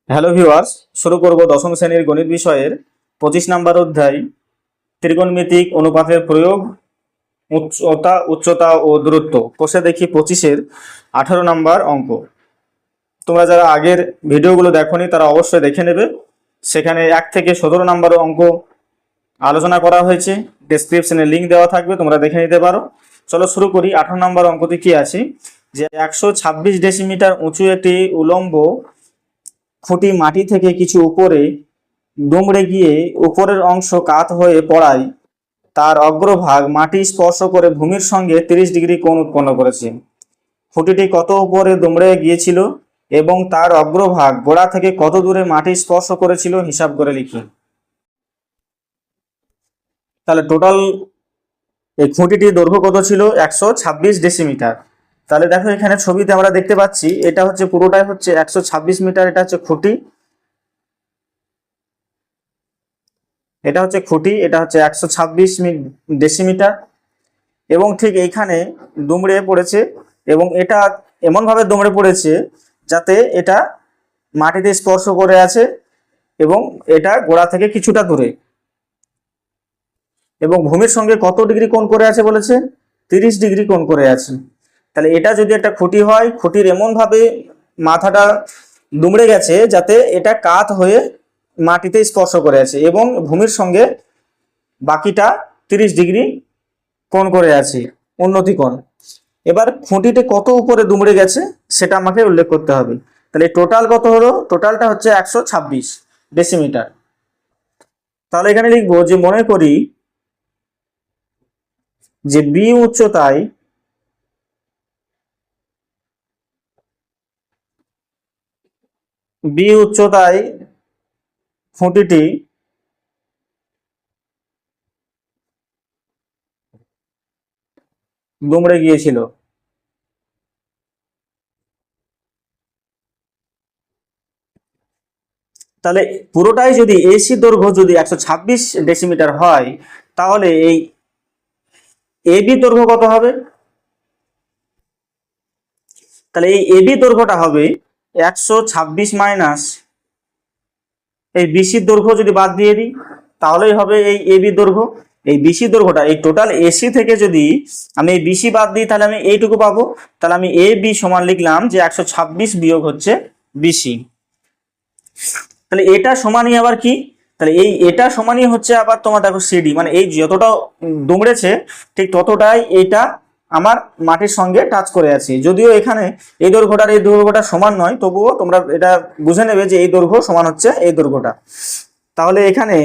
Hello viewers, শুরু করব দশম শ্রেণীর গণিত বিষয়ের 25 নম্বর অধ্যায় ত্রিকোণমিতিক অনুপাতের প্রয়োগ, উচ্চতা ও দূরত্ব। কোষে দেখি 25-এর 18 নম্বর অঙ্ক। তোমরা যারা আগের ভিডিওগুলো দেখোনি তারা অবশ্যই দেখে নেবে। সেখানে 1 থেকে 17 নম্বর অঙ্ক আলোচনা করা হয়েছে। ডেসক্রিপশনে লিঙ্ক দেওয়া থাকবে, তোমরা দেখে নিতে পারো। চলো শুরু করি। 18 নম্বর অঙ্কটি কি আছে, যে 126 ডেসিমিটার উঁচু একটি উলম্ব খুঁটি মাটি থেকে কিছু উপরে দুমড়ে গিয়ে উপরের অংশ কাত হয়ে পড়ায় তার অগ্রভাগ মাটি স্পর্শ করে ভূমির সঙ্গে 30 ডিগ্রি কোণ উৎপন্ন করেছে। খুঁটিটি কত উপরে দুমড়ে গিয়েছিল এবং তার অগ্রভাগ গোড়া থেকে কত দূরে মাটি স্পর্শ করেছিল হিসাব করে লিখি। তাহলে টোটাল এই খুঁটিটির দৈর্ঘ্য কত ছিল? 126 ডেসিমিটার। তাহলে দেখো এখানে ছবিতে আমরা দেখতে পাচ্ছি এটা হচ্ছে পুরোটাই হচ্ছে 126 মিটার। এটা হচ্ছে খুঁটি, এটা হচ্ছে খুঁটি, এটা হচ্ছে 126 ডেসিমিটার। এবং ঠিক এইখানে দুমড়ে পড়েছে, এবং এটা এমনভাবে দুমড়ে পড়েছে যাতে এটা মাটিতে স্পর্শ করে আছে এবং এটা গোড়া থেকে কিছুটা দূরে, এবং ভূমির সঙ্গে কত ডিগ্রি কোণ করে আছে বলেছে? 30 ডিগ্রি কোণ করে আছে। তাহলে এটা যদি একটা খুঁটি হয়, খুঁটির এমনভাবে মাথাটা দুমড়ে গেছে যাতে এটা কাত হয়ে মাটিতে স্পর্শ করে আছে এবং ভূমির সঙ্গে বাকিটা 30 ডিগ্রি কোণ করে আছে, উন্নতি কোণ। এবার খুঁটিতে কত উপরে দুমড়ে গেছে সেটা আমাকে উল্লেখ করতে হবে। তাহলে টোটাল কত হলো? টোটালটা হচ্ছে 126 ডেসিমিটার। তাহলে এখানে লিখবো যে মনে করি যে বি উচ্চতায় খুঁটিটি দুমড়ে গিয়েছিল। তাহলে পুরোটাই যদি এসি দৈর্ঘ্য যদি 126 ডেসিমিটার হয়, তাহলে এই এবি দৈর্ঘ্য কত হবে? তাহলে এই এবি দৈর্ঘ্যটা হবে 126 মাইনাস এই বিসির দৈর্ঘ্য যদি বাদ দিয়ে দিই তাহলেই হবে এই এবি দৈর্ঘ্য। এই বিসি দৈর্ঘ্যটা এই টোটাল এসি থেকে যদি আমি এই বিসি বাদ দিই তাহলে আমি এইটুকু পাবো। তাহলে আমি এ বি সমান লিখলাম যে 126 বিয়োগ হচ্ছে বিসি। তাহলে এটা সমানই আবার কি? তাহলে এই এটা সমানই হচ্ছে আবার তোমার দেখো সিডি, মানে এই যতটা দুমড়েছে ঠিক ততটাই এটা আমার মাটির সঙ্গে টাচ করে আছে। যদিও এখানে এই দৈর্ঘ্যটার এই দৈর্ঘ্যটা সমান নয়, তবুও তোমরা এটা বুঝে নেবে যে এই দৈর্ঘ্য সমান হচ্ছে এই দৈর্ঘ্যটা। তাহলে এখানে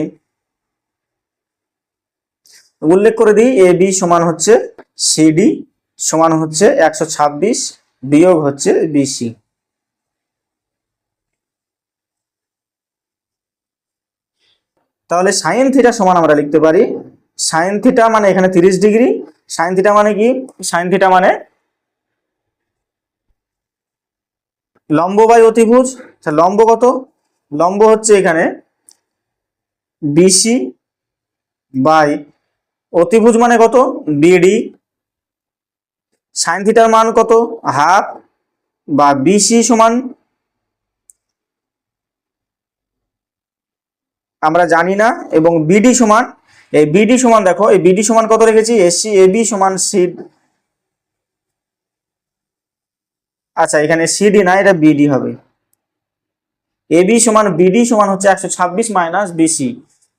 উল্লেখ করে দিই এ বি সমান হচ্ছে সিডি সমান হচ্ছে 126 বিয়োগ হচ্ছে বিসি। তাহলে সাইন থিটা সমান আমরা লিখতে পারি, সাইন থিটা মানে এখানে 30 ডিগ্রি। সাইন থিটা মানে কি? সাইন থিটা মানে লম্ব বাই অতিভুজ। লম্ব কত? লম্ব হচ্ছে এখানে বিসি বাই অতিভুজ মানে কত? বিডি। সাইন থিটার মান কত? হাফ, বা বিসি সমান আমরা জানি না, এবং বিডি সমান, এই বিডি সমান দেখো এই বিডি সমান কত রেখেছি? এসি এবি সমান সি, আচ্ছা এখানে সিডি না, এটা বিডি হবে। এবি সমান বিডি সমান হচ্ছে 126 মাইনাস বিসি।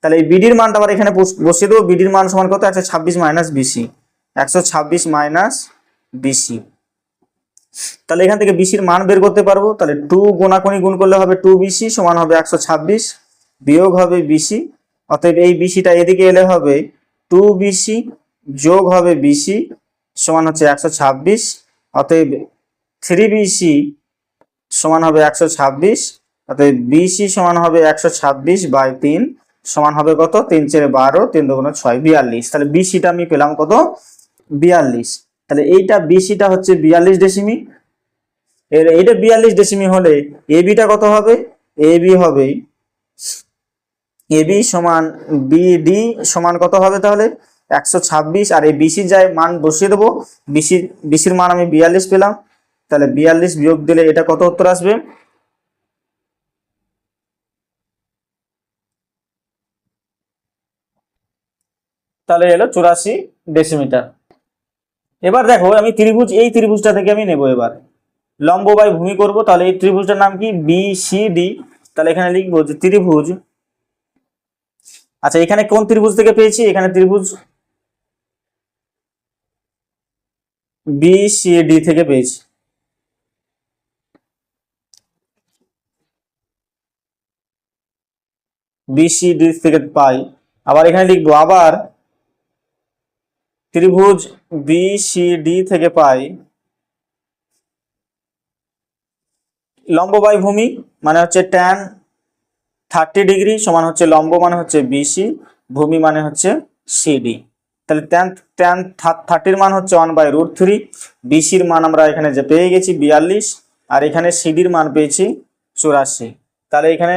তাহলে এই বিডির মানটা আবার এখানে বসিয়ে দেবো। বিডির মান সমান কত? 126 মাইনাস বিসি, 126 মাইনাস বিসি। তাহলে এখান থেকে বিসির মান বের করতে পারবো। তাহলে 2 কোনাকুনি গুণ করলে হবে 2 বিসি সমান হবে 126 বিয়োগ হবে বিসি। অতএব এই বিসিটা এদিকে এলে হবে 2 বিসি যোগ হবে বিসি সমান হচ্ছে 126। অতএব 3 বিসি সমান হবে 126। অতএব বিসি সমান হবে 126 বাই 3 সমান হবে কত? 3 4 12, 3 2 6, 42। তাহলে বিসিটা আমি পেলাম কত? 42। তাহলে এইটা বিসিটা হচ্ছে 42 ডেসিমি। এইটা 42 ডেসিমি হলে এবিটা কত হবে? এবি হবে, এবি সমান বিডি সমান কত হবে? তাহলে 126, আর এই বিসি যায় মান বসিয়ে দেবো। বিসির মান আমি 42 পেলাম। তাহলে 42 বিয়োগ দিলে এটা কত উত্তর আসবে? তাহলে এলো 84 ডেসিমিটার। এবার দেখো আমি ত্রিভুজ, এই ত্রিভুজটা থেকে আমি নেব এবার লম্ব বাই ভূমি করব। তাহলে এই ত্রিভুজটার নাম কি? BCD। তাহলে এখানে লিখবো যে ত্রিভুজ, আচ্ছা এখানে কোন ত্রিভুজ থেকে পেয়েছি? এখানে ত্রিভুজ BCD থেকে পেয়েছি। BCD থেকে পাই। আবার এখানে লিখবো আবার ত্রিভুজ BCD থেকে পাই লম্ব বাই ভূমি মানে হচ্ছে tan 30 ডিগ্রি সমান হচ্ছে লম্ব মানে হচ্ছে BC, ভূমি মানে হচ্ছে CD। তাহলে tan 30 মান হচ্ছে 1/√3, BCর মান আমরা এখানে যে পেয়ে গেছি 42, আর এখানে CDর মান পেয়েছি 84। তাহলে এখানে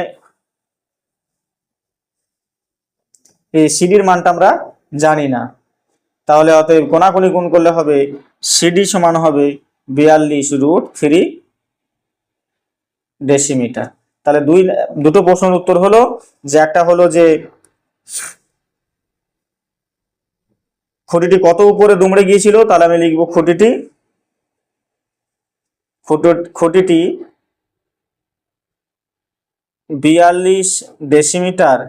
এই সিডির মানটা আমরা জানি না, তাহলে অতএব কোনাকুনি গুণ করলে হবে সিডি সমান হবে 42√3 ডেসিমিটার। তাহলে দুটো প্রশ্নের উত্তর হলো যে একটা হলো যে খুঁটিটি কত উপরে দুমড়ে গিয়েছিল, তাহলে আমি লিখব খুঁটিটি 42 ডেসিমিটার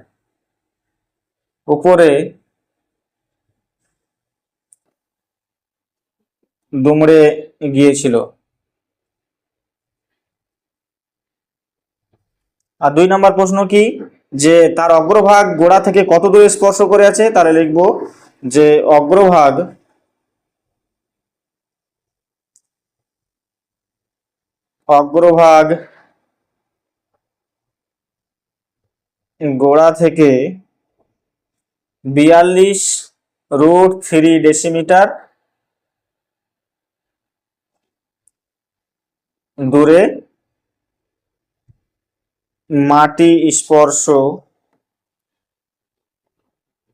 উপরে দুমড়ে গিয়েছিল। আর 2 নম্বর প্রশ্ন কি, যে তার অগ্রভাগ গোড়া থেকে কত দূরে স্পর্শ করে আছে? তাহলে লিখব যে অগ্রভাগ গোড়া থেকে 42√3 ডেসিমিটার দূরে মাটি স্পর্শ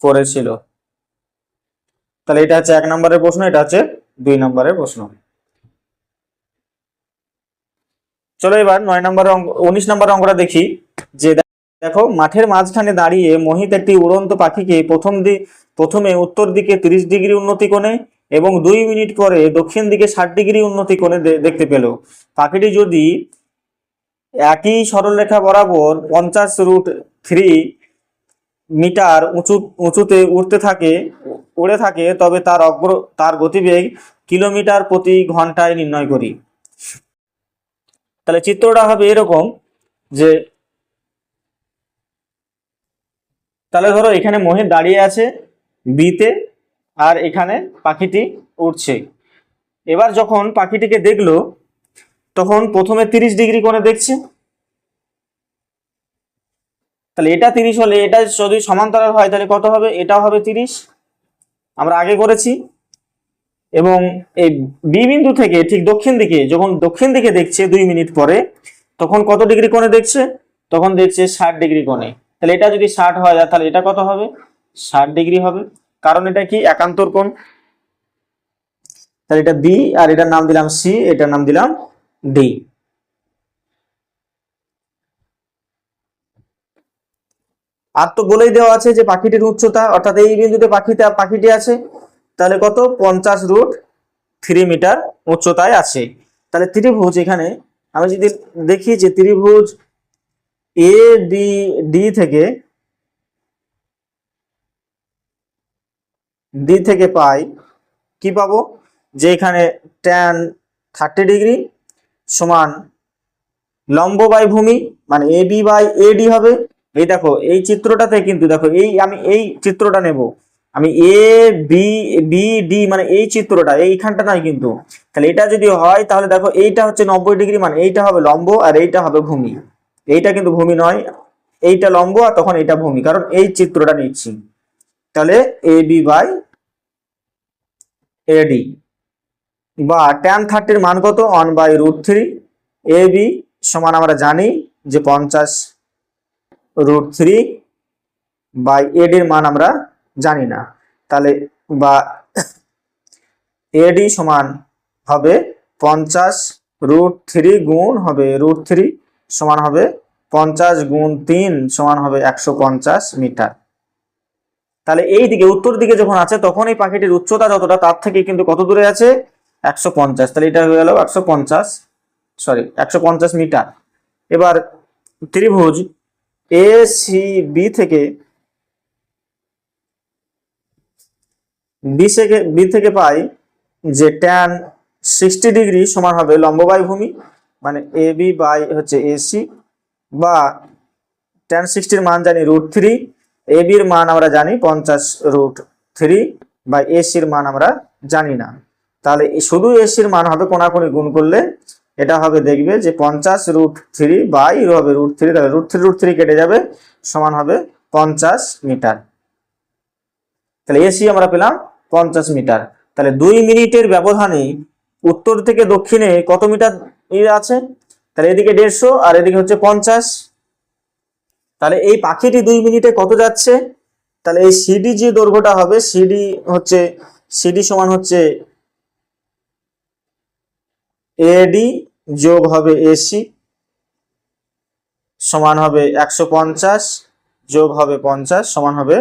করেছিল। তাহলে এটা হচ্ছে 1 নম্বরের প্রশ্ন, এটা হচ্ছে 2 নম্বরের প্রশ্ন। চলো এবার 9 নম্বরের অঙ্ক, 19 নম্বরের অঙ্কটা দেখি। যে দেখো মাঠের মাঝখানে দাঁড়িয়ে মোহিত একটি উড়ন্ত পাখিকে প্রথমে উত্তর দিকে 30 ডিগ্রি উন্নতি কোণে এবং 2 মিনিট পরে দক্ষিণ দিকে 60 ডিগ্রি উন্নতি কোণে দেখতে পেল। পাখিটি যদি একই সরলরেখা বরাবর 50√3 মিটার উঁচুতে উড়ে থাকে তবে তার গতিবেগ কিলোমিটার প্রতি ঘন্টায় নির্ণয় করি। তাহলে চিত্রটা হবে এরকম যে, তাহলে ধরো এখানে মোহিত দাঁড়িয়ে আছে বিতে, আর এখানে পাখিটি উড়ছে। এবার যখন পাখিটিকে দেখলো তখন প্রথমে 30 ডিগ্রি কোণে দেখছে, তাহলে এটা 30 হলে এটা যদি সমান্তরাল হয় তাহলে কত হবে? এটাও হবে 30, আমরা আগে করেছি। এবং এই বি বিন্দু থেকে ঠিক দক্ষিণ দিকে, যখন দক্ষিণ দিকে দেখছে 2 মিনিট পরে, তখন কত ডিগ্রি কোণে দেখছে? তখন দেখছে 60 ডিগ্রি কোণে। তাহলে এটা যদি 60 হয় তাহলে এটা কত হবে? 60 ডিগ্রি হবে, কারণ এটা কি একান্তর কোণ। তাহলে এটা বি, আর এটার নাম দিলাম সি, এটার নাম দিলাম ডি। আর তো বলেই দেওয়া আছে যে পাখিটির উচ্চতা, অর্থাৎ এই বিন্দুতে পাখিটি আছে, তাহলে কত? 50√3 মিটার উচ্চতায় আছে। তাহলে ত্রিভুজ, এখানে আমি যদি দেখি যে ত্রিভুজ এ বি ডি থেকে পাই কি পাবো? যে এখানে tan 30 ডিগ্রি সমান লম্ব বাই ভূমি মানে AB বাই AD হবে। এই দেখো এই চিত্রটাতে কিন্তু দেখো আমি এই চিত্রটা নেব, আমি ABD মানে এই চিত্রটা এইখানটা নয় কিন্তু। তাহলে এটা যদি হয় তাহলে দেখো এইটা হচ্ছে 90 ডিগ্রি, মানে এইটা হবে লম্ব আর এইটা হবে ভূমি। এইটা কিন্তু ভূমি নয়, এইটা লম্ব আর তখন এইটা ভূমি, কারণ এই চিত্রটা নিচ্ছি। তাহলে AB বাই AD বা tan 30 মান কত? 1/√3। AB সমান আমরা জানি যে 50√3 বাই AD এর মান আমরা জানি না, তাহলে বা AD সমান হবে 50√3 গুণ হবে √3 সমান হবে 50 গুণ 3 সমান হবে 150 মিটার। তাহলে এই দিকে উত্তর দিকে যখন আছে তখন এই পাখিটির উচ্চতা যতটা তার থেকে কিন্তু কত দূরে আছে 150, তাহলে এটা হয়ে গেল 150, সরি 150 মিটার। এবার ত্রিভুজ এ সি বি থেকে বি থেকে পাই যে tan 60 ডিগ্রি সমান হবে লম্ব বাই ভূমি, মানে এ বি বাই হচ্ছে এসি, বা tan 60 এর মান জানি √3, এ বির মান আমরা জানি 50√3, বা এসির মান আমরা জানি না। তাহলে শুধু এসির মান হবে কোনাকুনি গুণ করলে এটা হবে, দেখবে যে 50√3 বাই হবে √3, তাহলে √3 কেটে যাবে, সমান হবে 50 মিটার। তাহলে এসি আমরা পেলাম 50 মিটার। তাহলে 2 মিনিটের ব্যবধানে উত্তর থেকে দক্ষিণে কত মিটার আছে, তাহলে এদিকে 150 আর এদিকে হচ্ছে 50। তাহলে এই পাখিটি 2 মিনিটে কত যাচ্ছে, তাহলে এই সিডি যে দৈর্ঘ্যটা হবে, সিডি সমান হচ্ছে এডি যোগ হবে এসি সমান হবে 150 যোগ হবে 50 সমান হবে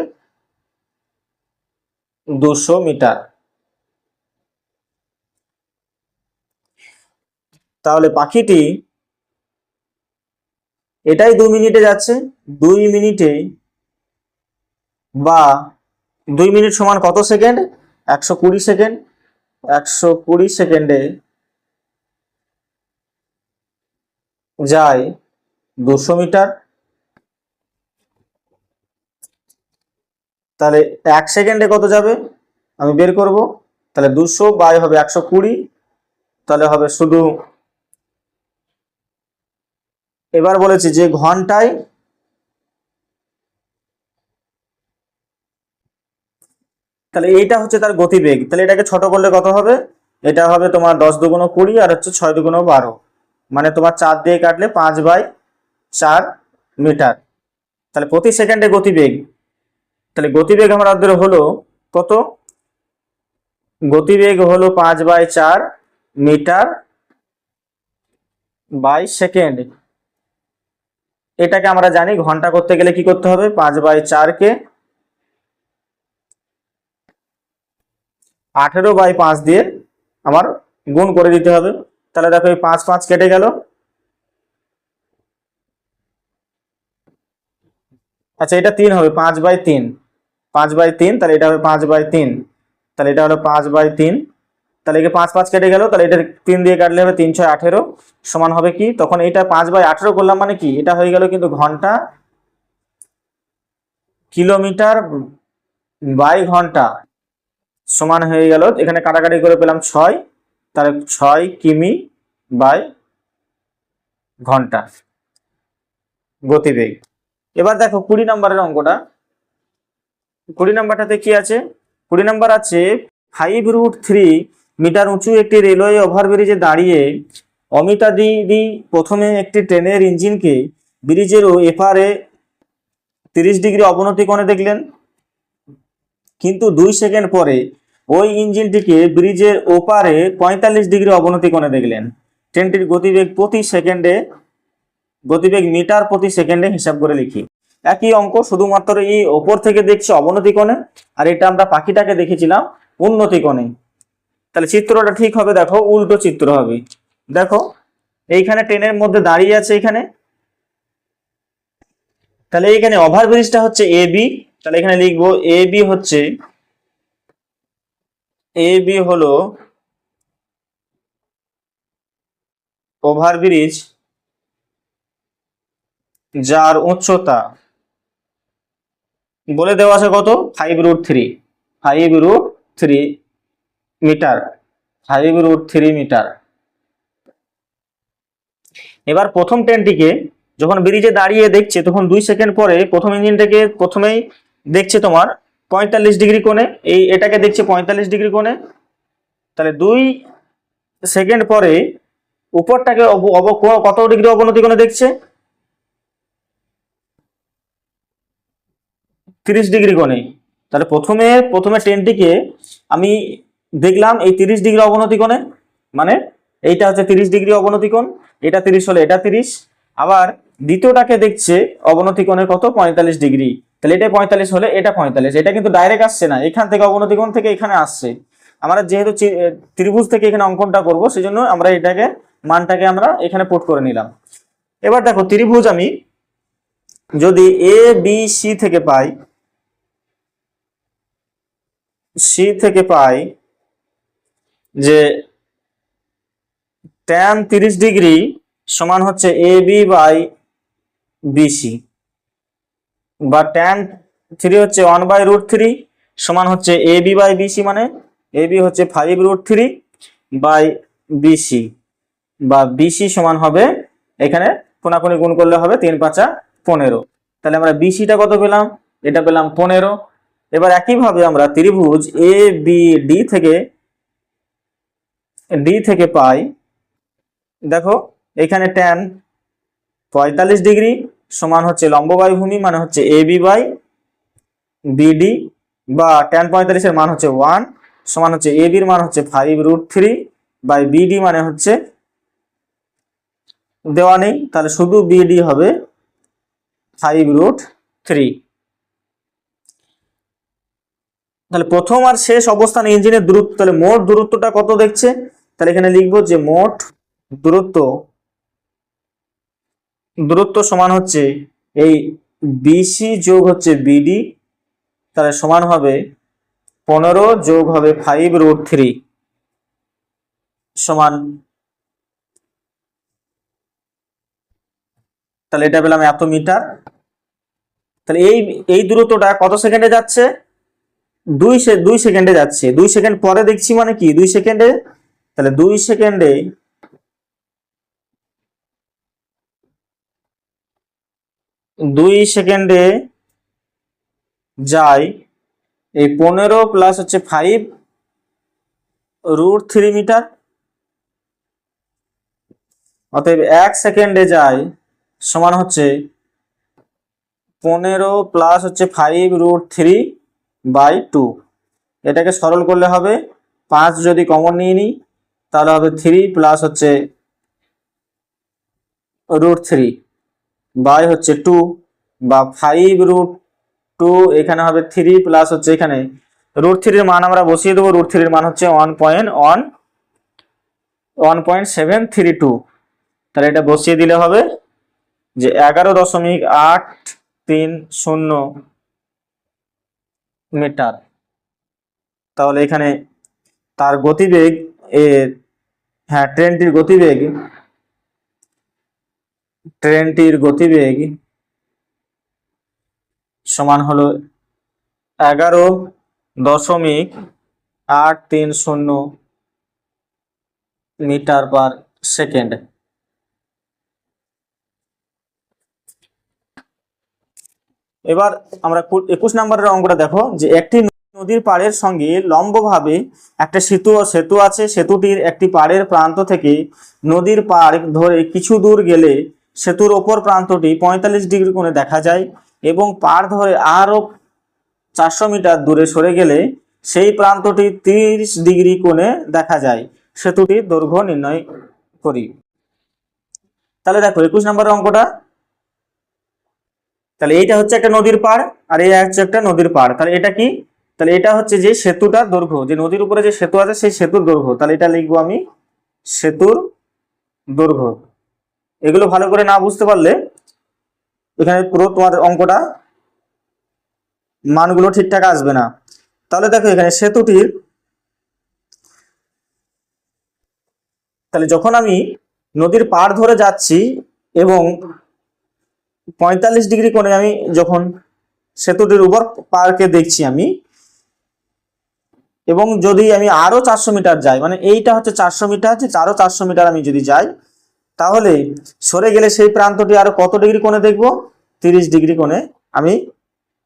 200 মিটার। তাহলে পাখিটি এটাই 2 মিনিটে যাচ্ছে, 2 মিনিটে বা 2 মিনিট সমান কত সেকেন্ড, 120 সেকেন্ড, 120 সেকেন্ডে যায় 200 মিটার। তাহলে 1 সেকেন্ডে কত যাবে আমি বের করব, তাহলে 200 বাই হবে 120, তাহলে হবে শুধু, এবার বলেছি যে ঘন্টায়, তাহলে এইটা হচ্ছে তার গতিবেগ, তাহলে এটাকে ছোট করলে কত হবে, এটা হবে তোমার 10 দুগুণ 20 আর হচ্ছে 6 দুগুণ 12, মানে তোমার 4 দিয়ে কাটলে 5/4 মিটার। তাহলে প্রতি সেকেন্ডে গতিবেগ, তাহলে গতিবেগ আমাদের হলো কত, গতিবেগ হলো 5/4 মিটার বাই সেকেন্ড। এটাকে আমরা জানি ঘন্টা করতে গেলে কি করতে হবে, 5/4 কে 18/5 দিয়ে আমার গুণ করে দিতে হবে। তাহলে দেখো এই 5 5 কেটে গেল, আচ্ছা এটা 3 হবে, 5/3, 5/3, তাহলে এটা হবে 5/3, তাহলে এটা হলো 5/3, তাহলে একে 5 5 কেটে গেল, তাহলে এটা 3 দিয়ে কাটলে হবে 3 6 18 সমান হবে কি, তখন এটা 5/18 করলাম মানে কি, এটা হয়ে গেল কিন্তু ঘন্টা, কিলোমিটার বাই ঘন্টা সমান হয়ে গেল, এখানে কাটাকাটি করে পেলাম 6, তাহলে 6 কিমি বাই ঘন্টা গতিবেগ। এবার দেখো 20 নম্বরের অঙ্কটা, 20 নম্বরটাতে কি আছে, 20 নম্বর আছে 5√3 মিটার উঁচু একটি রেলওয়ে ওভারব্রিজে দাঁড়িয়ে অমিতা দিদি প্রথমে একটি ট্রেনের ইঞ্জিনকে ব্রিজের এপারে 30 ডিগ্রি অবনতি কোণে দেখলেন, কিন্তু 2 সেকেন্ড পরে ওই ইঞ্জিনটিকে ব্রিজের ওপারে 45 ডিগ্রি অবনতি কোণে দেখলেন। ট্রেনটির গতিবেগ প্রতি সেকেন্ডে, গতিবেগ মিটার প্রতি সেকেন্ডে হিসাব করে লিখি। একই অঙ্ক, শুধুমাত্র এই ওপর থেকে দেখছি অবনতি কোণে, আর এটা আমরা পাখিটাকে দেখেছিলাম উন্নতি কোণে। তাহলে চিত্রটা ঠিক হবে, দেখো উল্টো চিত্র হবে। দেখো এইখানে ট্রেনের মধ্যে দাঁড়িয়ে আছে এখানে, তাহলে এখানে ওভারব্রিজটা হচ্ছে এ বি, তাহলে এখানে লিখবো এ বি হচ্ছে, এ বি হলো ওভারব্রিজ যার উচ্চতা বলে দেওয়া আছে কত, 5√3, 5√3 মিটার, 5√3 মিটার। এবার প্রথম ট্রেনটিকে যখন ব্রিজে দাঁড়িয়ে দেখছে তখন 2 সেকেন্ড পরে প্রথম ইঞ্জিনটাকে প্রথমেই দেখছে তোমার 45 ডিগ্রি কোণে, এটাকে দেখছে 45 ডিগ্রি কোণে, তাহলে 2 সেকেন্ড পরে উপরটাকে কত ডিগ্রি অবনতি কোণে দেখছে, 30 ডিগ্রি কোণে। তাহলে প্রথমে ট্রেনটিকে আমি দেখলাম এই 30 ডিগ্রি অবনতি কোণে, মানে এইটা হচ্ছে 30 ডিগ্রি অবনতি কোণ, এটা 30 হলে এটা 30, আবার দ্বিতীয়টাকে দেখছে অবনতি কোণের কত, 45 ডিগ্রি, তাহলে এটা 45 হলে এটা 45, এটা কিন্তু ডাইরেক্ট আসছে না, এখান থেকে অবনতি কোণ থেকে এখানে আসছে। আমরা যেহেতু ত্রিভুজ থেকে এখানে অঙ্কনটা করব, সেজন্য আমরা এটাকে মানটাকে আমরা এখানে পুট করে নিলাম। এবার দেখো ত্রিভুজ আমি যদি এ বি সি থেকে পাই, যে tan 30 ডিগ্রি সমান হচ্ছে এ বি বাই বিসি, বা tan 3 হচ্ছে 1/√3 সমান হচ্ছে এ বি বাই বিসি, মানে এ বি হচ্ছে 5√3 বাই বিসি, বা বিসি সমান হবে এখানে কোনাকুনি গুণ করলে হবে 3 5 15। তাহলে আমরা বিসিটা কত পেলাম? এটা পেলাম 15। এবার একইভাবে আমরা ত্রিভুজ এ বি ডি থেকে পাই, দেখো এখানে tan 45 ডিগ্রি সমান হচ্ছে লম্ব বাই ভূমি, মানে হচ্ছে এ বি বাই বিডি, বা tan 45 এর মান হচ্ছে 1 সমান হচ্ছে এ বির মান হচ্ছে 5√3 বাই বিডি, মানে হচ্ছে দেওয়া নেই, তাহলে শুধু বিডি হবে 5√3। তাহলে প্রথম আর শেষ অবস্থান ইঞ্জিনের দূরত্ব, তাহলে মোট দূরত্বটা কত দেখছে, তাহলে এখানে লিখবো যে মোট দূরত্ব সমান হচ্ছে এই বিসি যোগ হচ্ছে বিডি, তাহলে সমান হবে 15 যোগ হবে 5√3 সমান, তাহলে এটা পেলাম এত মিটার। তাহলে এই দূরত্বটা কত সেকেন্ডে যাচ্ছে? 2 সেকেন্ডে যাচ্ছে। 2 সেকেন্ড পরে দেখছি মানে কি 2 সেকেন্ডে, তাহলে 2 সেকেন্ডে যায় এই 15 প্লাস হচ্ছে 5√3 মিটার, অতএব 1 সেকেন্ডে যায় সমান হচ্ছে 15 প্লাস হচ্ছে 5√3 বাই 2। এটাকে সরল করলে হবে 5 যদি কমন নিয়ে নিই তাহলে হবে 3 প্লাস হচ্ছে √3 বাই হচ্ছে 2, বা 5√2 এখানে হবে 3 প্লাস হচ্ছে এখানে √3 এর মান আমরা বসিয়ে দেবো। √3 এর মান হচ্ছে 1.732, তাহলে এটা বসিয়ে দিলে হবে যে 11.830 মিটার। তাহলে এখানে তার গতিবেগ হ্যাঁ ট্রেনটির গতিবেগ সমান হলো 11.830 মিটার পার সেকেন্ড। এবার আমরা 21 নম্বরের অঙ্কটা দেখো, যে একটি নদীর পাড়ের সঙ্গে লম্বভাবে একটা সেতু আছে, সেতুটির একটি পাড়ের প্রান্ত থেকে নদীর পাড় ধরে কিছু দূর গেলে সেতুর ওপর প্রান্তটি 45 ডিগ্রি কোণে দেখা যায়, এবং পাড় ধরে আরো 400 মিটার দূরে সরে গেলে সেই প্রান্তটি 30 ডিগ্রি কোণে দেখা যায়। সেতুটির দৈর্ঘ্য নির্ণয় করি। তাহলে দেখো 21 নম্বরের অঙ্কটা, তাহলে এইটা হচ্ছে একটা নদীর পাড় আর এই হচ্ছে একটা নদীর পাড়, তাহলে এটা কি? তাহলে এটা হচ্ছে যে সেতুটার দৈর্ঘ্য, যে নদীর উপরে যে সেতু আছে সেই সেতুর দৈর্ঘ্য, তাহলে এটা লিখবো আমি সেতুর দৈর্ঘ্য। এগুলো ভালো করে না বুঝতে পারলে এখানে পুরো তোমার অঙ্কটা মানগুলো ঠিকঠাক আসবে না। তাহলে দেখো এখানে সেতুটির, তাহলে যখন আমি নদীর পাড় ধরে যাচ্ছি এবং 45 ডিগ্রি কোণে আমি যখন সেতুটির উপর পাড়কে দেখছি আমি, এবং যদি আমি আরো 400 মিটার যাই, মানে এইটা হচ্ছে 400 মিটার, যে আরো 400 মিটার আমি যদি যাই তাহলে সরে গেলে সেই প্রান্তটি আরো কত ডিগ্রি কোণে দেখবো? 30 ডিগ্রি কোণে আমি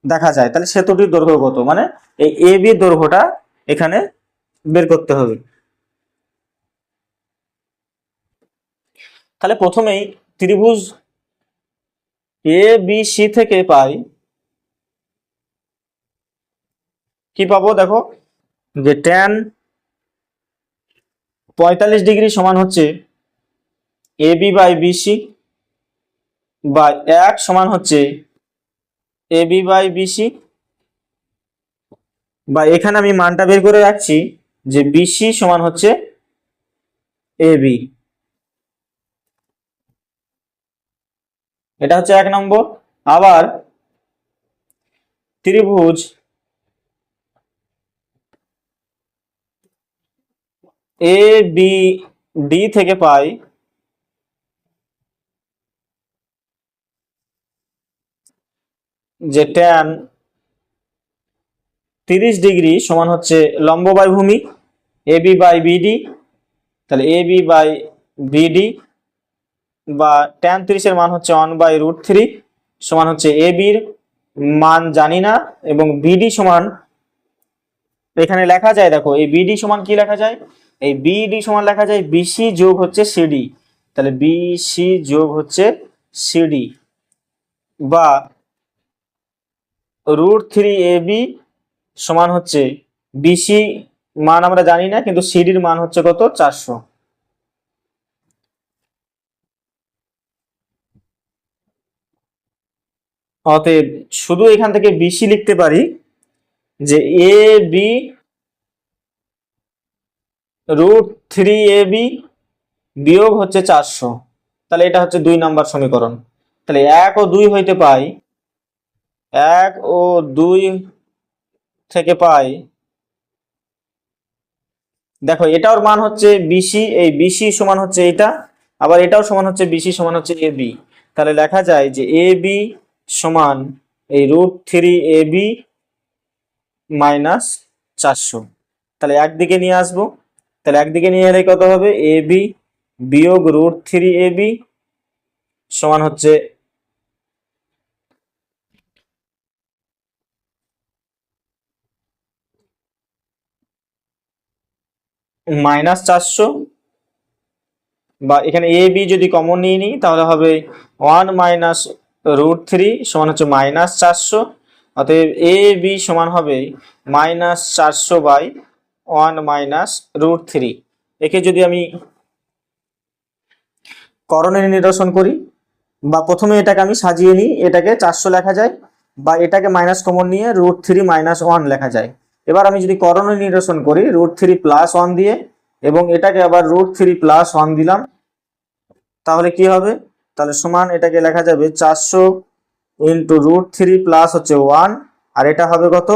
দেখা যায়। তাহলে সেতুটির দৈর্ঘ্য কত, মানে এই এ বি দৈর্ঘ্যটা এখানে বের করতে হবে। তাহলে প্রথমেই ত্রিভুজ এ বি সি থেকে পাই কি পাবো, দেখো যে tan 45 ডিগ্রি সমান হচ্ছে এ বি বাই বিসি, বা 1 সমান হচ্ছে এবি বাই বিসি, বা এখানে আমি মানটা বের করে রাখছি যে বিসি সমান হচ্ছে এবি। এটা হচ্ছে 1 নম্বর। আবার ত্রিভুজ এ বি ডি থেকে পাই যে ট্যান 30 ডিগ্রি সমান হচ্ছে লম্ব বাই ভূমি এবি বাই বিডি। তাহলে এবি বাই বিডি বা ট্যান 30 এর মান হচ্ছে 1/√3 সমান হচ্ছে এবির মান জানি না, এবং বিডি সমান এখানে লেখা যায়, দেখো এই বিডি সমান কি লেখা যায়, এই বিডি সমান লেখা যায় বিসি যোগ হচ্ছে সিডি। তাহলে বিসি যোগ হচ্ছে সিডি বা √3 AB সমান হচ্ছে বিসি মান আমরা জানি না, কিন্তু সিডির মান হচ্ছে কত 400। অতএব শুধু এখান থেকে বিসি লিখতে পারি যে এ বি √3 AB বিয়োগ হচ্ছে 400। তাহলে এটা হচ্ছে 2 নম্বর সমীকরণ। তাহলে 1 ও 2 হইতে পাই, 1 ও 2 থেকে পাই, দেখো এটার মান হচ্ছে বিসি, এই বিসি সমান হচ্ছে এটা, আবার এটাও সমান হচ্ছে বিসি সমান হচ্ছে এবি। তাহলে লেখা যায় যে এ বি সমান এই √3 AB মাইনাস 400। তাহলে একদিকে নিয়ে আসবো, তাহলে একদিকে নিয়ে এলে কত হবে, এ বি বিয়োগ √3 AB সমান হচ্ছে -400, বা এখানে এ বি যদি কমন নিয়ে নিই তাহলে হবে 1 মাইনাস √3 সমান হচ্ছে -400। অতএব এ বি সমান হবে -400/1 মাইনাস √3। একে যদি আমি করণের নিরসন করি, বা প্রথমে এটাকে আমি সাজিয়ে নিই, এটাকে 400 লেখা যায়, বা এটাকে মাইনাস কমন নিয়ে √3 - 1 লেখা যায়। এবার আমি যদি করণের নিরসন করি √3 + 1 দিয়ে, এবং এটাকে আবার √3 + 1 দিলাম, তাহলে কি হবে, তাহলে সমান এটাকে লেখা যাবে 400 ইন্টু √3 প্লাস হচ্ছে 1, আর এটা হবে কত,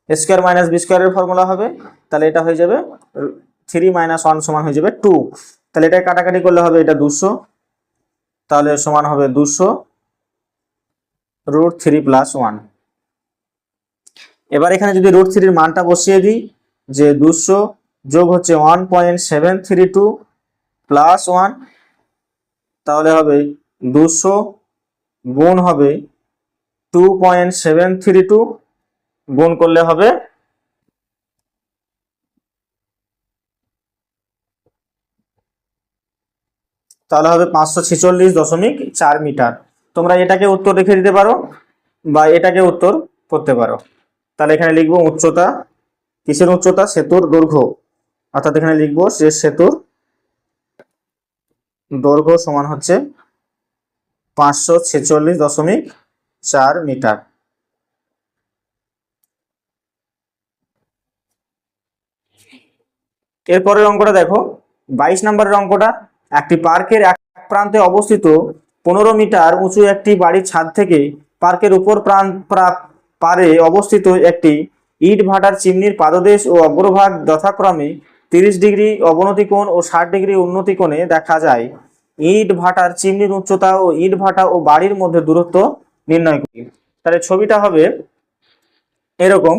স্কোয়ার মাইনাস বি স্কোয়ারের ফর্মুলা হবে। তাহলে এটা হয়ে যাবে 3 - 1 সমান হয়ে যাবে 2। তাহলে এটা কাটাকাটি করলে হবে এটা 200, তাহলে সমান হবে 200 √3 + 1। এবার এখানে যদি √3 এর মানটা বসিয়ে দিই, যে 200 যোগ হচ্ছে 1.732 প্লাস 1, তাহলে হবে 200 গুণ হবে 2.732, গুণ করলে হবে তাহলে হবে 546.4 মিটার। তোমরা এটাকে উত্তর রেখে দিতে পারো বা এটাকে উত্তর করতে পারো। তাহলে এখানে লিখবো উচ্চতা, কিসের উচ্চতা, সেতুর দৈর্ঘ্য, অর্থাৎ এখানে লিখবো যে সেতুর দৈর্ঘ্য সমান হচ্ছে 546.4 মিটার। এরপরের অঙ্কটা দেখো, 22 নম্বরের অঙ্কটা, একটি পার্কের এক প্রান্তে অবস্থিত 15 মিটার উঁচু একটি বাড়ির ছাদ থেকে পার্কের উপর পারে অবস্থিত একটি ইট ভাটার চিমনির পাদদেশ ও অগ্রভাগ যথাক্রমে 30 ডিগ্রি অবনতি কোণ ও 60 ডিগ্রি উন্নতি কোণে দেখা যায়। ইট ভাটার চিমনির উচ্চতা ও ইট ভাটা ও বাড়ির মধ্যে দূরত্ব নির্ণয় করি। তাহলে ছবিটা হবে এরকম,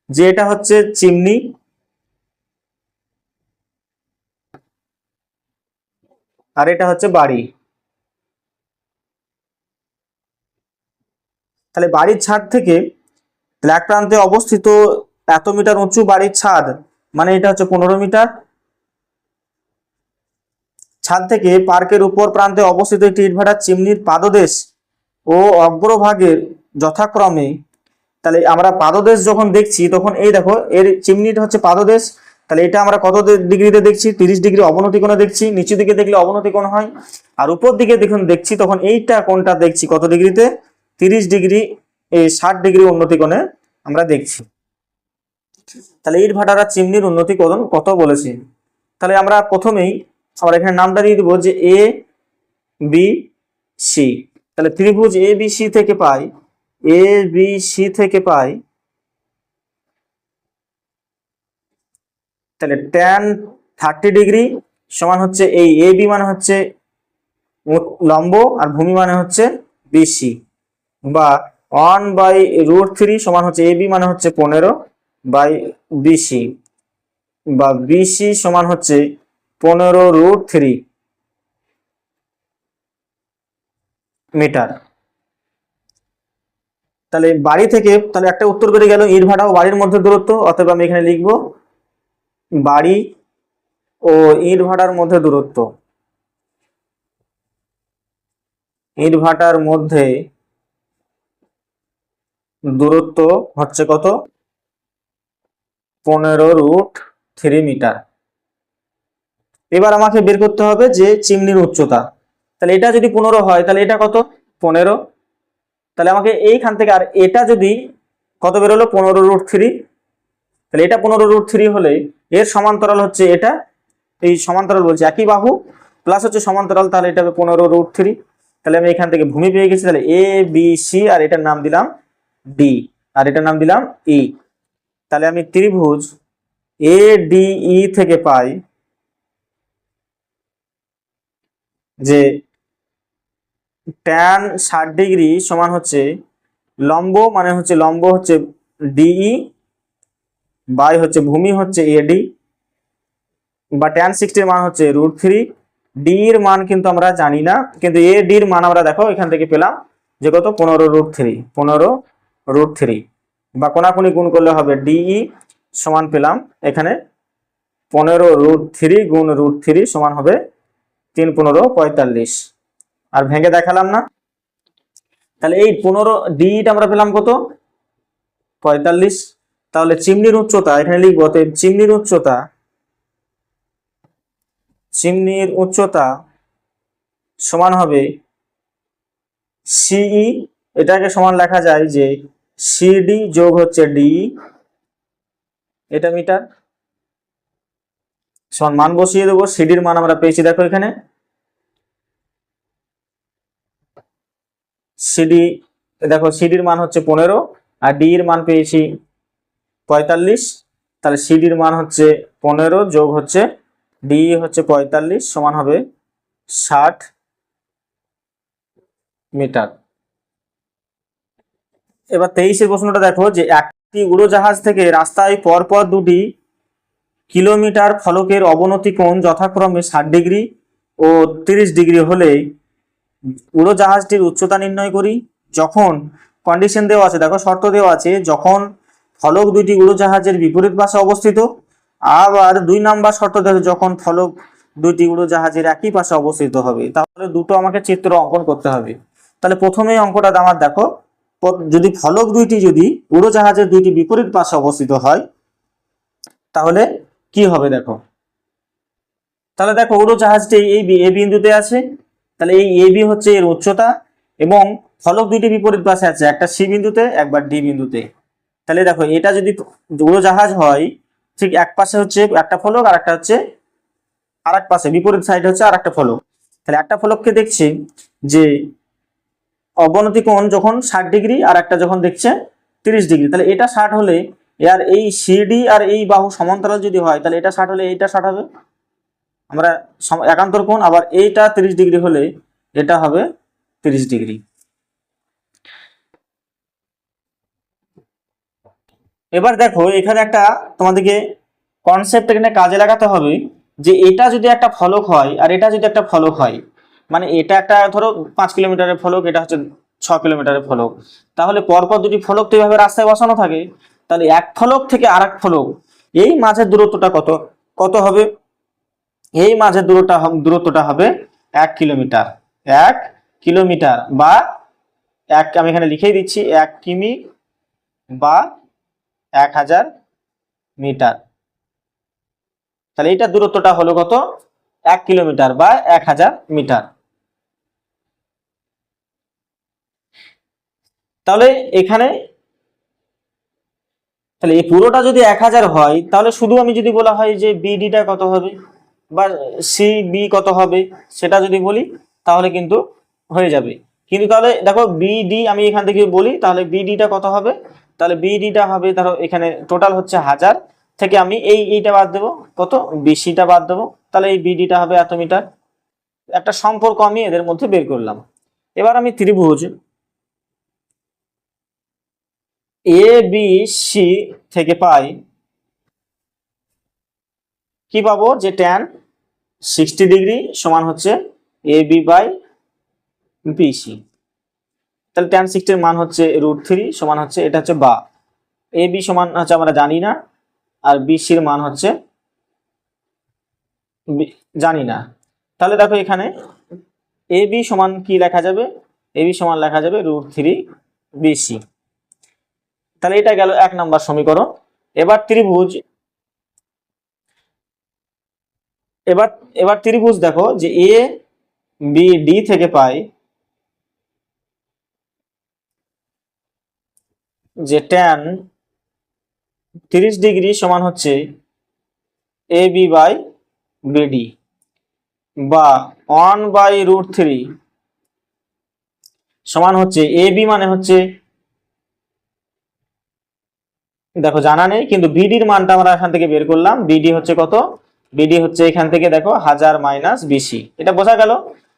যে এটা হচ্ছে চিমনি, আর এটা হচ্ছে বাড়ি। তাহলে বাড়ির ছাদ থেকে এক প্রান্তে অবস্থিত এত মিটার উঁচু বাড়ির ছাদ, মানে এটা হচ্ছে 15 মিটার। ছাদ থেকে পার্কের উপর প্রান্তে অবস্থিত একটি ইটভাটার চিমনির পাদদেশ ও অগ্রভাগের যথাক্রমে, তাহলে আমরা পাদদেশ যখন দেখছি তখন এই দেখো এর চিমনিটা হচ্ছে পাদদেশ, তাহলে এটা আমরা কত ডিগ্রিতে দেখছি, 30 ডিগ্রি অবনতি কোণে দেখছি। নিচের দিকে দেখলে অবনতি কোণ হয়, আর উপর দিকে দেখুন দেখছি তখন এইটা কোণটা দেখছি কত ডিগ্রিতে, 30 ডিগ্রি, এই 60 ডিগ্রি উন্নতি কোণে আমরা দেখছি। তাহলে ইট ভাটার আর চিমনির উন্নতি কোণ কত বলেছি। তাহলে আমরা প্রথমেই আমরা এখানে নামটা দিয়ে দিব যে এ বি সি। তাহলে ত্রিভুজ এ বি সি থেকে পাই, এ বি সি থেকে পাই, তাহলে tan 30 ডিগ্রি সমান হচ্ছে এই এ বি মানে হচ্ছে লম্ব আর ভূমি মানে হচ্ছে বিসি, বা 1/√3 সমান হচ্ছে এ বি মানে হচ্ছে 15/BC, বা বিসি সমান হচ্ছে 15√3 মিটার। তাহলে বাড়ি থেকে তাহলে একটা উত্তর বেরিয়ে গেল, ইট ভাটা ও বাড়ির মধ্যে দূরত্ব। অথবা আমি এখানে লিখবো বাড়ি ও ইট ভাটার মধ্যে দূরত্ব, ইট ভাটার মধ্যে দূরত্ব হচ্ছে কত, 15√3 মিটার। এবার আমাকে বের করতে হবে যে চিমনির উচ্চতা। তাহলে এটা যদি 15 হয় তাহলে এটা কত, 15। তাহলে আমাকে এইখান থেকে, আর এটা যদি কত বেরোলো, 15√3। তাহলে এটা 15√3 হলে এর সমান্তরাল হচ্ছে এটা, এই সমান্তরাল বলছে একই বাহু প্লাস হচ্ছে সমান্তরাল, তাহলে এটা হবে 15√3। তাহলে আমি এখান থেকে ভূমি পেয়ে গেছি। তাহলে এ বি সি, আর এটার নাম দিলাম ডি, আর এটার নাম দিলাম ই। তাহলে আমি ত্রিভুজ এ ডি ই থেকে পাই যে tan 60 ডিগ্রি সমান হচ্ছে লম্ব মানে হচ্ছে লম্ব হচ্ছে ডিই বাই হচ্ছে ভূমি হচ্ছে এডি, বা tan 60 এর মান হচ্ছে √3। ডি এর মান কিন্তু আমরা জানি না, কিন্তু এ ডি এর মান আমরা দেখো এখান থেকে পেলাম যে কত, 15√3, 15√3, বা কোনাকুনি গুণ করলে হবে ডিই সমান পেলাম এখানে 15√3 গুণ √3 সমান হবে 3 15 45। আর ভেঙে দেখালাম না। তাহলে এই 15 ডিটা আমরা পেলাম কত, 45। তাহলে চিমনির উচ্চতা এখানে লিখবো, চিমনির উচ্চতা সমান হবে সিই, এটাকে সমান লেখা যায় যে সিডি যোগ হচ্ছে ডিই, এটা মিটার, সমান মান বসিয়ে দেবো। সিডির মান আমরা পেয়েছি দেখো এখানে, সিডি দেখো সিডির মান হচ্ছে 15 আর ডি এর মান পেয়েছি 45। তাহলে সিডির মান হচ্ছে 15 যোগ হচ্ছে ডি হচ্ছে 45 সমান হবে 60 মিটার। এবার 23-এর প্রশ্নটা দেখো যে একটি উড়োজাহাজ থেকে রাস্তায় পরপর 2টি কিলোমিটার ফলকের অবনতি কোণ যথাক্রমে 60 ডিগ্রি ও 30 ডিগ্রি হলে উড়োজাহাজটির উচ্চতা নির্ণয় করি। যখন কন্ডিশন দেওয়া আছে, দেখো শর্ত দেওয়া আছে, যখন ফলক দুইটি উড়োজাহাজের বিপরীত পাশে অবস্থিত। আবার 2 নাম্বার শর্ত দেওয়া আছে, যখন ফলক দুইটি উড়োজাহাজের একই পাশে অবস্থিত হবে। তাহলে দুটো আমাকে চিত্র অঙ্কন করতে হবে। তাহলে প্রথমে অঙ্কটা আমার দেখো, যদি ফলক দুইটি যদি উড়োজাহাজের দুইটি বিপরীত পাশে অবস্থিত হয় তাহলে কি হবে দেখো। তাহলে দেখো উড়োজাহাজটি এই এ বিন্দুতে আছে, তাহলে এই এ বি হচ্ছে এর উচ্চতা, এবং ফলক দুইটি বিপরীত পাশে আছে, একটা সি বিন্দুতে একবার ডি বিন্দুতে। তাহলে দেখো এটা যদি উড়োজাহাজ হয়, ঠিক এক পাশে হচ্ছে একটা ফলক আর একটা হচ্ছে আর এক পাশে বিপরীত সাইডে হচ্ছে আর একটা ফলক। তাহলে একটা ফলককে দেখছি যে অবনতি কোণ যখন 60 ডিগ্রি আর একটা যখন দেখছে 30 ডিগ্রি, তাহলে এটা 60 হলে আর এই সিডি আর এই বাহু সমান্তরাল যদি হয় তাহলে এটা 60 হলে এইটা 60 হবে, আমরা একান্তর কোণ। আবার এইটা 30 ডিগ্রি হলে এটা হবে 30 ডিগ্রি। এবার দেখো এখানে একটা তোমাদেরকে কনসেপ্ট এখানে কাজে লাগাতে হবে, যে এটা যদি একটা ফলক হয় আর এটা যদি একটা ফলক হয়, মানে এটা একটা ধরো 5 কিলোমিটারের ফলক, এটা হচ্ছে 6 কিলোমিটারের ফলক, তাহলে পরপর দুটি ফলক তো এইভাবে রাস্তায় বসানো থাকে। তাহলে এক ফলক থেকে আর এক ফলক এই মাঝের দূরত্বটা কত কত হবে, এই মাঝের দূরত্বটা হবে 1 কিলোমিটার, 1 কিলোমিটার, বা আমি এখানে লিখেই দিচ্ছি 1 কিমি বা 1000 মিটার। তাহলে এইটার দূরত্বটা হলো কত, 1 কিলোমিটার বা 1000 মিটার। তাহলে এখানে তাহলে এই পুরোটা যদি 1000 হয়, তাহলে শুধু আমি যদি বলা হয় যে বিডিটা কত হবে বা সিবি কত হবে সেটা যদি বলি তাহলে কিন্তু হয়ে যাবে। কিন্তু তাহলে দেখো বিডি আমি এখান থেকে বলি, তাহলে বিডিটা কত হবে, তাহলে বিডিটা হবে ধরো এখানে টোটাল হচ্ছে 1000 থেকে আমি এইটা বাদ দেবো, কত, বিসিটা বাদ দেবো, তাহলে এই বিডিটা হবে এত মিটার। একটা সম্পর্ক আমি এদের মধ্যে বের করলাম। এবার আমি ত্রিভুজ এ বি সি থেকে পাই কি পাবো, যে ট্যান 60 ডিগ্রি সমান হচ্ছে এ বি বাই বিসি। তাহলে ট্যান 60 এর মান হচ্ছে √3 সমান হচ্ছে, এটা হচ্ছে বা এ বি সমান হচ্ছে আমরা জানি না, আর বিসির মান হচ্ছে জানি না। তাহলে দেখো এখানে এ বি সমান কি লেখা যাবে, এ বি সমান লেখা যাবে √3 বিসি। তাহলে এটা গেল 1 নাম্বার সমীকরণ। এবার ত্রিভুজ এবার এবার ত্রিভুজ দেখো যে এ বি ডি থেকে পাই যে ট্যান 30 ডিগ্রি সমান হচ্ছে এ বি বাই বিডি বা 1/√3 সমান হচ্ছে এ বি মানে হচ্ছে, দেখো জানা নেই কিন্তু বিডির মানটা আমরা এখান থেকে বের করলাম। বিডি হচ্ছে কত, বিডি হচ্ছে এখান থেকে দেখো 1000 মাইনাস বিসি, এটা বোঝা গেল।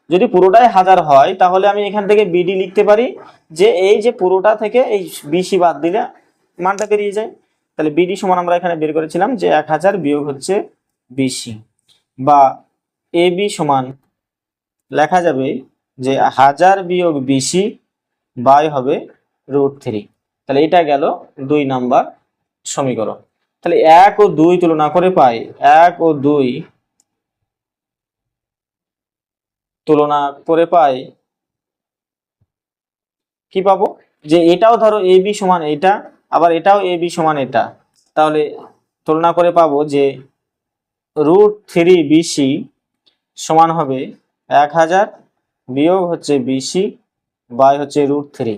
যদি পুরোটাই 1000 হয় তাহলে আমি এখান থেকে বিডি লিখতে পারি যে এই যে পুরোটা থেকে এই বিসি বাদ দিলে মানটা বেরিয়ে যায়। তাহলে বিডি সমান আমরা এখানে বের করেছিলাম যে 1000 বিয়োগ হচ্ছে বিসি, বা এ বি সমান লেখা যাবে যে 1000 বিয়োগ বিসি বাই হবে √3। তাহলে এটা গেল 2 নাম্বার সমীকরণ। তাহলে 1 ও 2 তুলনা করে পাই, 1 ও 2 তুলনা করে পাই কি পাবো, যে এটাও ধরো এ বি সমান এটা, আবার এটাও এ বি সমান এটা। তাহলে তুলনা করে পাবো যে √3 বিসি সমান হবে 1000 বিয়োগ হচ্ছে বিসি বাই হচ্ছে √3,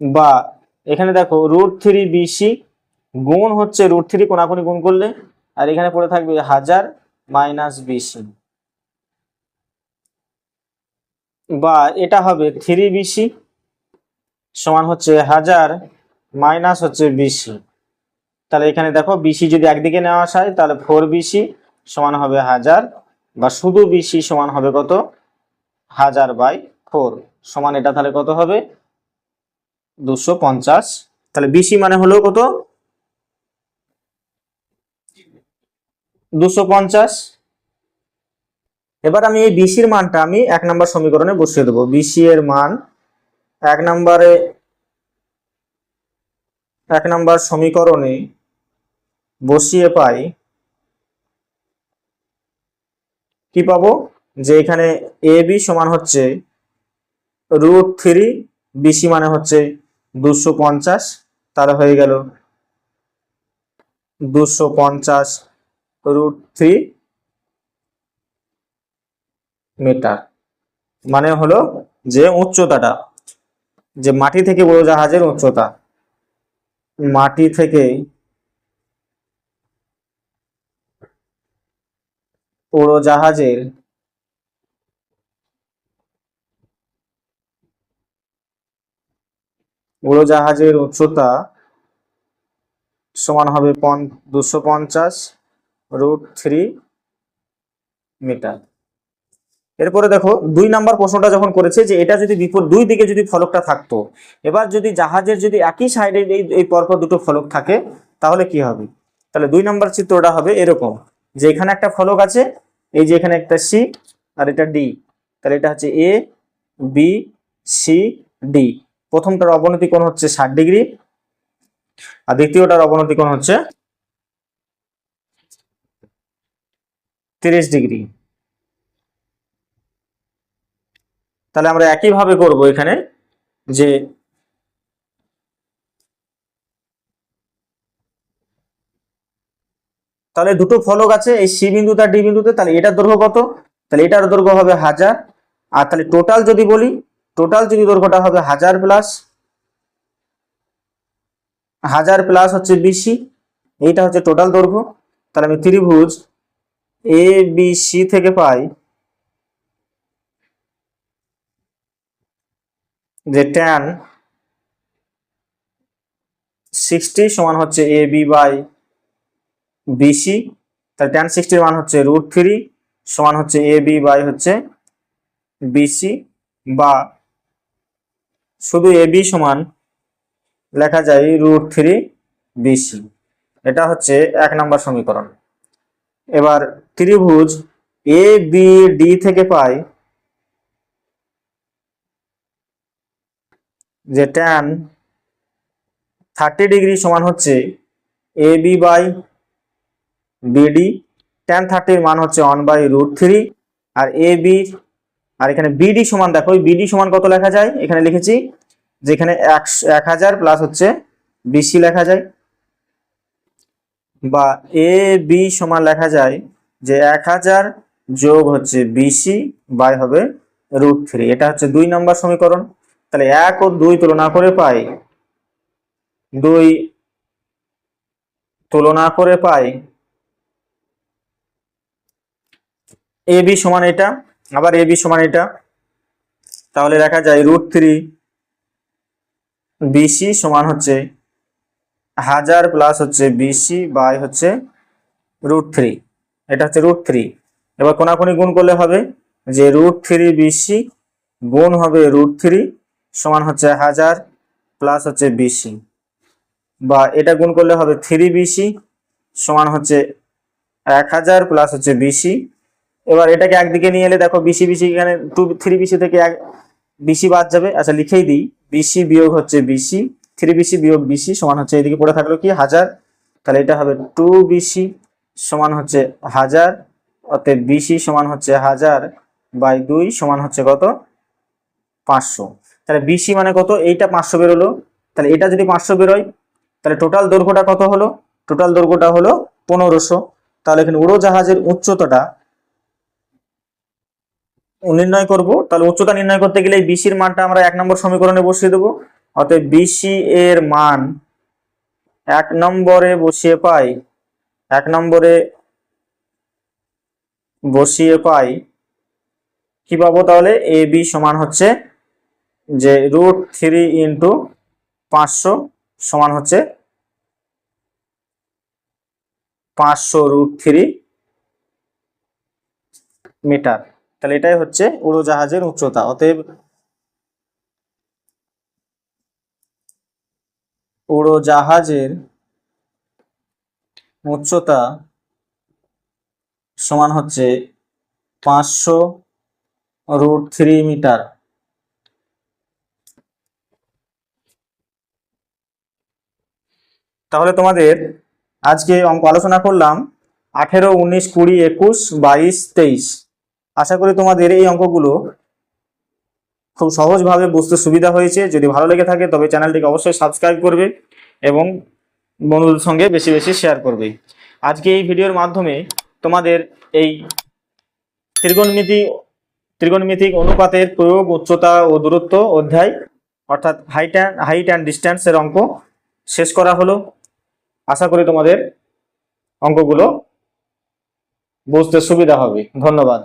বা এখানে দেখো √3 বিসি গুণ হচ্ছে √3 কোনাকুনি গুণ করলে, আর এখানে পড়ে থাকবে 1000 মাইনাস বিসি, বা এটা হবে 3 বিসি সমান হচ্ছে 1000 মাইনাস হচ্ছে বিসি। তাহলে এখানে দেখো বিসি যদি একদিকে নেওয়া হয় তাহলে 4 বিসি সমান হবে 1000, বা শুধু বিসি সমান হবে কত, 1000/4 সমান এটা তাহলে কত হবে 250। তাহলে বিসি মানে হলো কত, 250। এবার আমি এই বিসির মানটা আমি 1 নম্বর সমীকরণে বসিয়ে দেবো। বিসি এর মান 1 নম্বর সমীকরণে বসিয়ে পাই কি পাবো, যে এখানে এ বি সমান হচ্ছে √3 বিসি মানে হচ্ছে 250, তাহলে হয়ে গেল 250 √3 মিটার। মানে হলো যে উচ্চতাটা, যে মাটি থেকে উড়োজাহাজের উচ্চতা, মাটি থেকে উড়োজাহাজের উচ্চতা সমান হবে 250 √3 মিটার। এরপরে দেখো 2 নাম্বার প্রশ্নটা যখন করেছে যে এটা যদি বিপরীত দুই দিকে যদি ফলকটা থাকতো, এবার যদি জাহাজের যদি একই সাইডে এই পরপর দুটো ফলক থাকে তাহলে কি হবে। তাহলে 2 নাম্বার চিত্রটা হবে এরকম, যে এখানে একটা ফলক আছে, এই যে এখানে একটা সি আর এটা ডি, তাহলে এটা হচ্ছে এ বি সি ডি। প্রথমটার অবনতি কোণ হচ্ছে 60 ডিগ্রি আর দ্বিতীয়টার অবনতি কোণ হচ্ছে 30 ডিগ্রি। তাহলে আমরা একইভাবে করব এখানে, যে তাহলে দুটো ফলক আছে এই সি বিন্দুতে আর ডি বিন্দুতে, তাহলে এটার দৈর্ঘ্য কত? তাহলে এটার দৈর্ঘ্য হবে 1000। আর তাহলে টোটাল যদি বলি, টোটাল যদি দৈর্ঘ্যটা হবে 1000 প্লাস 1000 প্লাস হচ্ছে বিসি, এইটা হচ্ছে টোটাল দৈর্ঘ্য। তাহলে আমি ত্রিভুজ এ বি সি থেকে পাই যে tan 60 সমান হচ্ছে এ বি বাই বিসি। তাহলে tan 60 এর মান হচ্ছে √3 সমান হচ্ছে এ বি বাই হচ্ছে বিসি, বা শুধু এ বি সমান লেখা যায় √3 বিসি। এটা হচ্ছে 1 নম্বর সমীকরণ। এবার ত্রিভুজ এ বি ডি থেকে পাই যে tan 30 ডিগ্রি সমান হচ্ছে A B by BD. tan 30 এর মান হচ্ছে 1/√3। আর এ বি আর এখানে বিডি সমান, দেখো বিডি সমান কত লেখা যায়, এখানে লিখেছি যে এখানে 1000 প্লাস হচ্ছে বিসি লেখা যায়, বা এ বি সমান লেখা যায় যে 1000 যোগ হচ্ছে বিসি বাই হবে √3। এটা হচ্ছে 2 নম্বর সমীকরণ। তাহলে 1 ও 2 তুলনা করে পাই, 2 তুলনা করে পাই এ বি সমান এটা, আবার এ বি সমান এটা। তাহলে লেখা যায় √3 বিসি সমান হচ্ছে 1000 প্লাস হচ্ছে বিসি বাই হচ্ছে √3। এটা হচ্ছে √3। এবার কোনাকুনি গুণ করলে হবে যে √3 বিসি গুণ হবে √3 সমান হচ্ছে 1000 প্লাস হচ্ছে বিসি, বা এটা গুণ করলে হবে 3 বিসি সমান হচ্ছে 1000 প্লাস হচ্ছে বিসি। এবার এটাকে একদিকে নিয়ে এলে দেখো বিসি বিসি এখানে 3 বিসি থেকে বিসি বাদ যাবে। আচ্ছা লিখেই দিই, বিসি বিয়োগ হচ্ছে বিসি, 3 বিসি বিয়োগ বিসি সমান হচ্ছে এদিকে পড়ে থাকলো কি 1000। তাহলে এটা হবে 2 বিসি সমান হচ্ছে 1000, অতএব বিসি সমান হচ্ছে 1000 বাই 2 সমান হচ্ছে কত 500। তাহলে বিসি মানে কত, এইটা 500 বেরোলো। তাহলে এটা যদি 500 বেরোয় তাহলে টোটাল দৈর্ঘ্যটা কত হলো, টোটাল দৈর্ঘ্যটা হলো 1500। তাহলে এখানে উড়োজাহাজের উচ্চতাটা নির্ণয় করব। তাহলে উচ্চতা নির্ণয় করতে গেলে বিসির মানটা আমরা 1 নম্বর সমীকরণে বসিয়ে দেবো। অতএব বিসি এর মান 1 নম্বরে বসিয়ে পাই, 1 নম্বরে বসিয়ে পাই কি পাবো, তাহলে এ বি সমান হচ্ছে যে √3 ইন্টু 500 সমান হচ্ছে 500 √3 মিটার। তাহলে এটাই হচ্ছে উড়োজাহাজের উচ্চতা। অতএব উড়োজাহাজের উচ্চতা সমান হচ্ছে 500 √3 মিটার। তাহলে তোমাদের আজকে অঙ্ক আলোচনা করলাম 18, 19, 20, 21, 22, 23। আশা করি তোমাদের এই অঙ্কগুলো খুব সহজভাবে বুঝতে সুবিধা হয়েছে। যদি ভালো লেগে থাকে তবে চ্যানেলটিকে অবশ্যই সাবস্ক্রাইব করবে এবং বন্ধুদের সঙ্গে বেশি বেশি শেয়ার করবে। আজকে এই ভিডিওর মাধ্যমে তোমাদের এই ত্রিকোণমিতিক অনুপাতের প্রয়োগ, উচ্চতা ও দূরত্ব অধ্যায় অর্থাৎ হাইট অ্যান্ড ডিস্ট্যান্সের অঙ্ক শেষ করা হলো। আশা করি তোমাদের অঙ্কগুলো বুঝতে সুবিধা হবে। ধন্যবাদ।